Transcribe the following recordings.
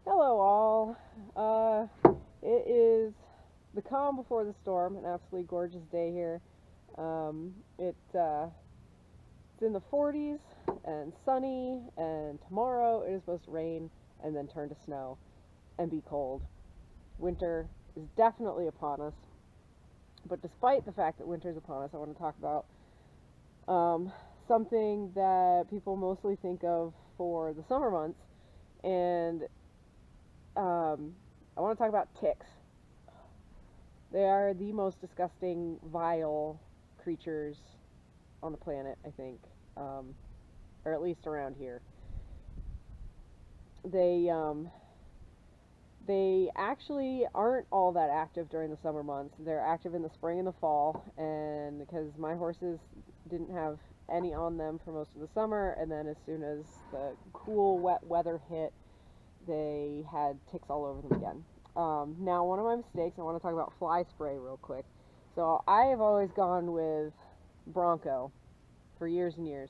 Hello, all. It is the calm before the storm. An absolutely gorgeous day here. It's in the 40s and sunny, and tomorrow it is supposed to rain and then turn to snow and be cold. Winter is definitely upon us. But despite the fact that winter is upon us, I want to talk about um, something that people mostly think of for the summer months, and I want to talk about ticks. They are the most disgusting, vile creatures on the planet, I think, or at least around here. They they actually aren't all that active during the summer months. They're active in the spring and the fall, and because my horses didn't have any on them for most of the summer, and then as soon as the cool, wet weather hit, they had ticks all over them again. Now, one of my mistakes, I want to talk about fly spray real quick. So I have always gone with Bronco for years and years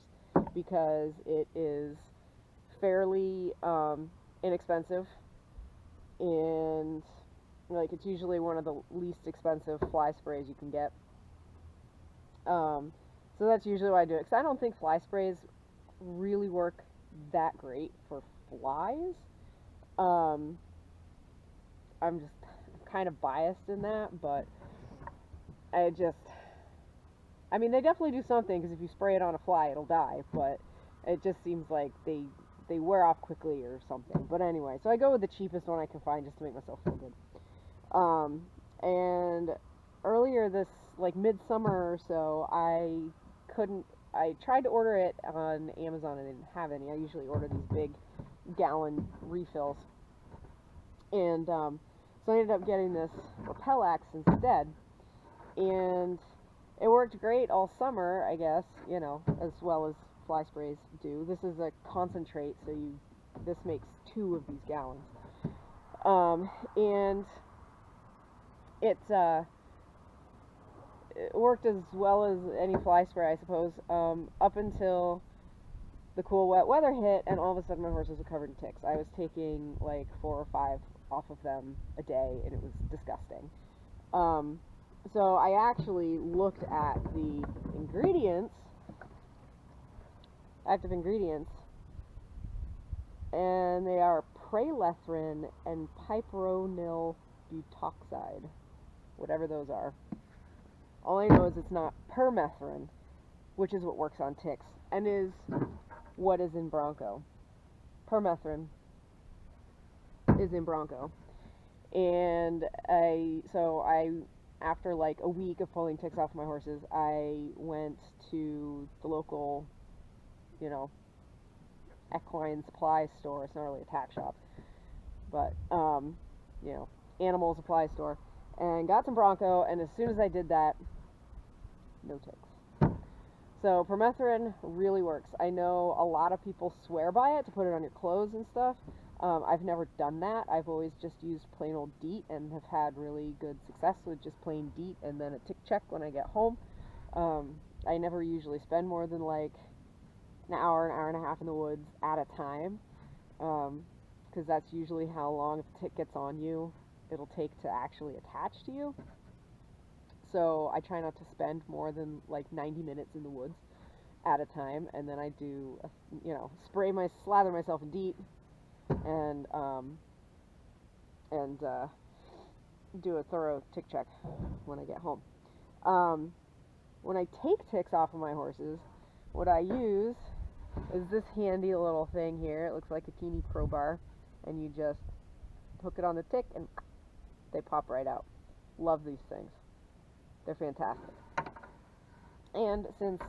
because it is fairly inexpensive, and like it's usually one of the least expensive fly sprays you can get. Um, so that's usually why I do it. Because I don't think fly sprays really work that great for flies. Um, I'm just kind of biased in that, but I just, I mean, they definitely do something because if you spray it on a fly, it'll die. But it just seems like they wear off quickly or something. But anyway, so I go with the cheapest one I can find just to make myself feel good. And earlier this like midsummer or so, couldn't. I tried to order it on Amazon and they didn't have any. I usually order these big gallon refills, and so I ended up getting this Repel Axe instead, and it worked great all summer, I guess, as well as fly sprays do. This is a concentrate, so this makes 2 of these gallons. And it's it worked as well as any fly spray, I suppose, up until the cool wet weather hit, and all of a sudden my horses were covered in ticks. I was taking like 4 or 5 off of them a day, and it was disgusting. Um, so I actually looked at the ingredients, active ingredients, and they are pralethrin and piperonyl butoxide, whatever those are. All I know is it's not permethrin, which is what works on ticks, and is what is in Bronco. Permethrin is in Bronco. And after like a week of pulling ticks off my horses, I went to the local, you know, equine supply store. It's not really a tack shop, but you know, animal supply store, and got some Bronco. And as soon as I did that, no ticks. So permethrin really works. I know a lot of people swear by it to put it on your clothes and stuff. I've never done that. I've always just used plain old DEET and have had really good success with just plain DEET and then a tick check when I get home. I never usually spend more than like an hour and a half in the woods at a time, because that's usually how long if a tick gets on you, it'll take to actually attach to you. So I try not to spend more than like 90 minutes in the woods at a time, and then I do, slather myself in DEET and and do a thorough tick check when I get home. Um, when I take ticks off of my horses, what I use is this handy little thing here. It looks like a teeny crowbar, and you just hook it on the tick, and they pop right out. Love these things. They're fantastic. And since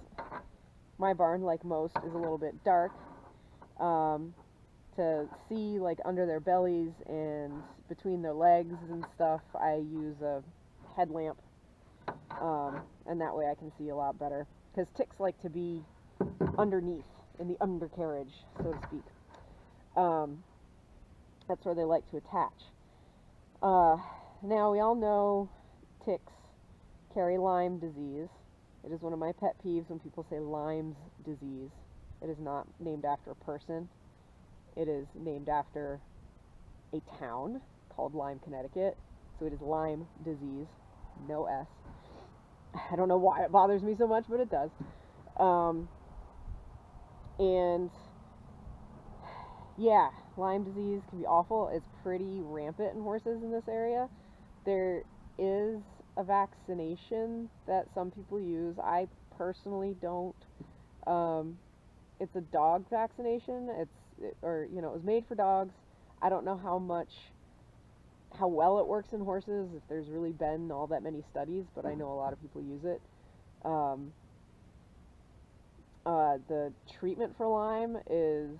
my barn, like most, is a little bit dark, um, to see like under their bellies and between their legs and stuff, I use a headlamp, and that way I can see a lot better. Because ticks like to be underneath, in the undercarriage, so to speak. Um, that's where they like to attach. Uh, Now, we all know ticks carry Lyme disease. It is one of my pet peeves when people say Lyme's disease. It is not named after a person. It is named after a town called Lyme, Connecticut. So it is Lyme disease, no S. I don't know why it bothers me so much, but it does. And yeah, Lyme disease can be awful. It's pretty rampant in horses in this area. There is a vaccination that some people use. I personally don't. It's a dog vaccination. It was made for dogs. I don't know how well it works in horses, if there's really been all that many studies, but I know a lot of people use it. The treatment for Lyme is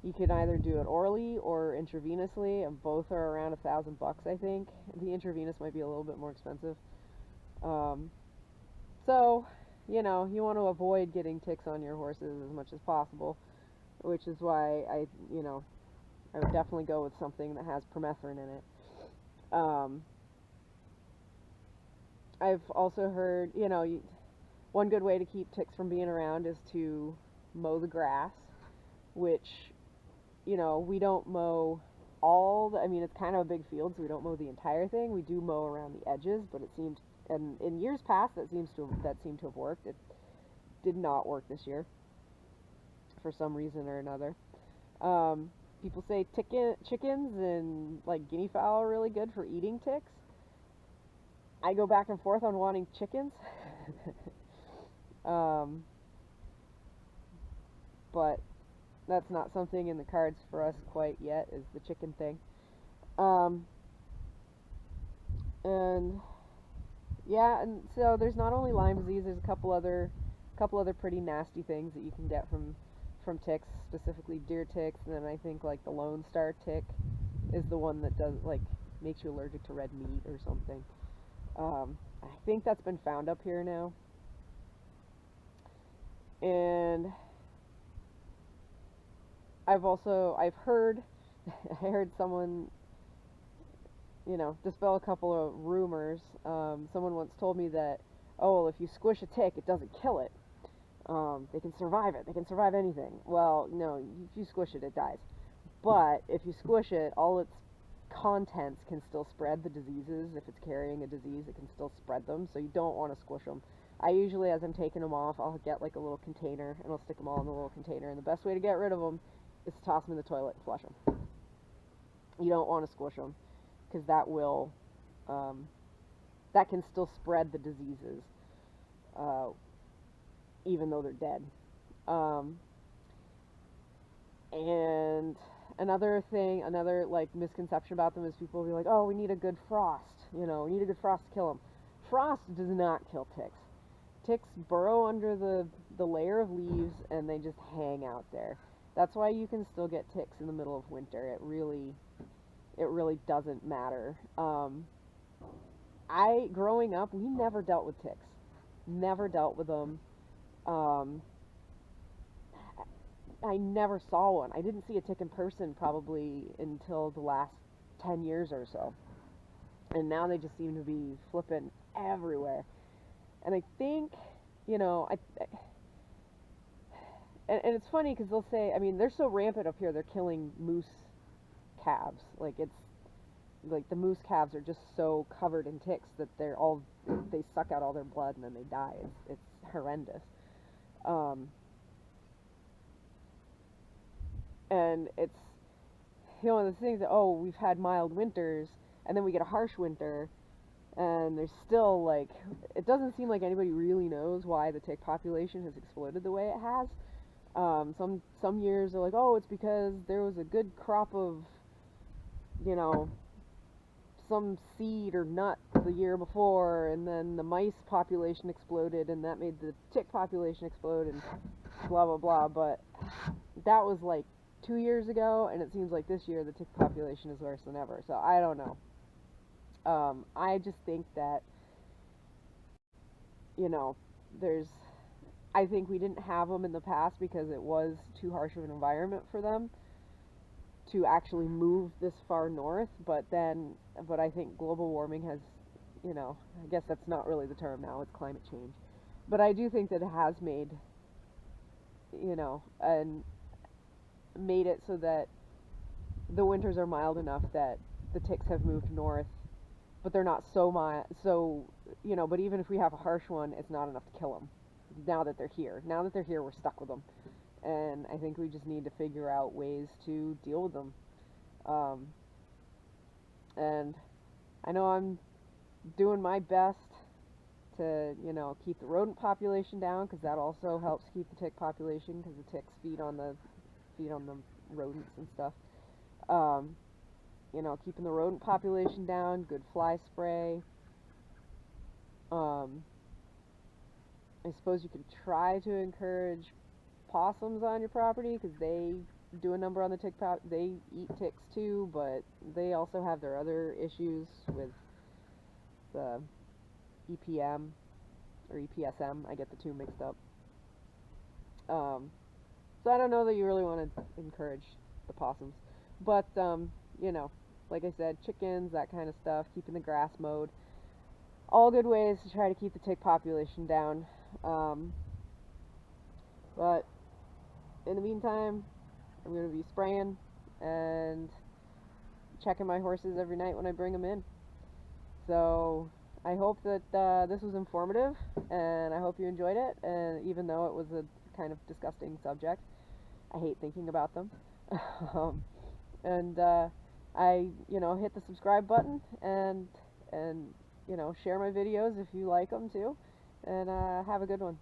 you can either do it orally or intravenously, and both are around $1,000, I think. The intravenous might be a little bit more expensive. So, you want to avoid getting ticks on your horses as much as possible, which is why I would definitely go with something that has permethrin in it. I've also heard, one good way to keep ticks from being around is to mow the grass, which, we don't mow it's kind of a big field, so we don't mow the entire thing. We do mow around the edges, but it seemed, and in years past, that seemed to have worked. It did not work this year for some reason or another. People say chickens and like guinea fowl are really good for eating ticks. I go back and forth on wanting chickens. But that's not something in the cards for us quite yet, is the chicken thing. And yeah, and so there's not only Lyme disease, there's a couple other pretty nasty things that you can get from ticks, specifically deer ticks, and then I think like the Lone Star tick is the one that does makes you allergic to red meat or something. I think that's been found up here now. And I've heard I heard someone dispel a couple of rumors. Someone once told me that, oh, well, if you squish a tick, it doesn't kill it. They can survive it. They can survive anything. Well, no, if you squish it, it dies. But if you squish it, all its contents can still spread the diseases. If it's carrying a disease, it can still spread them, so you don't want to squish them. I usually, as I'm taking them off, I'll get like a little container, and I'll stick them all in the little container, and the best way to get rid of them is to toss them in the toilet and flush them. You don't want to squish them, because that can still spread the diseases, even though they're dead. And another like misconception about them is people will be like, oh, we need a good frost, we need a good frost to kill them. Frost does not kill ticks. Ticks burrow under the layer of leaves and they just hang out there. That's why you can still get ticks in the middle of winter. It really doesn't matter. Growing up, we never dealt with ticks. Never dealt with them. I never saw one. I didn't see a tick in person probably until the last 10 years or so. And now they just seem to be flipping everywhere. And I think, and it's funny because they'll say, they're so rampant up here, they're killing moose calves. The moose calves are just so covered in ticks that they suck out all their blood and then they die. It's horrendous. And it's, one of the things that, oh, we've had mild winters, and then we get a harsh winter, and there's still, it doesn't seem like anybody really knows why the tick population has exploded the way it has. Some years are like, oh, it's because there was a good crop of, some seed or nut the year before, and then the mice population exploded, and that made the tick population explode, and blah, blah, blah. But that was 2 years ago, and it seems like this year the tick population is worse than ever. So I don't know. I just think that, I think we didn't have them in the past because it was too harsh of an environment for them to actually move this far north, but I think global warming has, I guess that's not really the term now, it's climate change. But I do think that it has made, made it so that the winters are mild enough that the ticks have moved north, but they're not so mild. So, but even if we have a harsh one, it's not enough to kill them. Now that they're here, we're stuck with them, and I think we just need to figure out ways to deal with them. Um, and I know I'm doing my best to, keep the rodent population down, because that also helps keep the tick population, because the ticks feed on the rodents and stuff. Um, keeping the rodent population down, good fly spray. Um, I suppose you could try to encourage possums on your property, because they do a number on the they eat ticks too, but they also have their other issues with the EPM or EPSM. I get the two mixed up. So I don't know that you really want to encourage the possums, but like I said, chickens, that kind of stuff, keeping the grass mowed, all good ways to try to keep the tick population down. But in the meantime, I'm going to be spraying and checking my horses every night when I bring them in. So I hope that this was informative, and I hope you enjoyed it. And even though it was a kind of disgusting subject, I hate thinking about them. And I, hit the subscribe button, and share my videos if you like them too. And have a good one.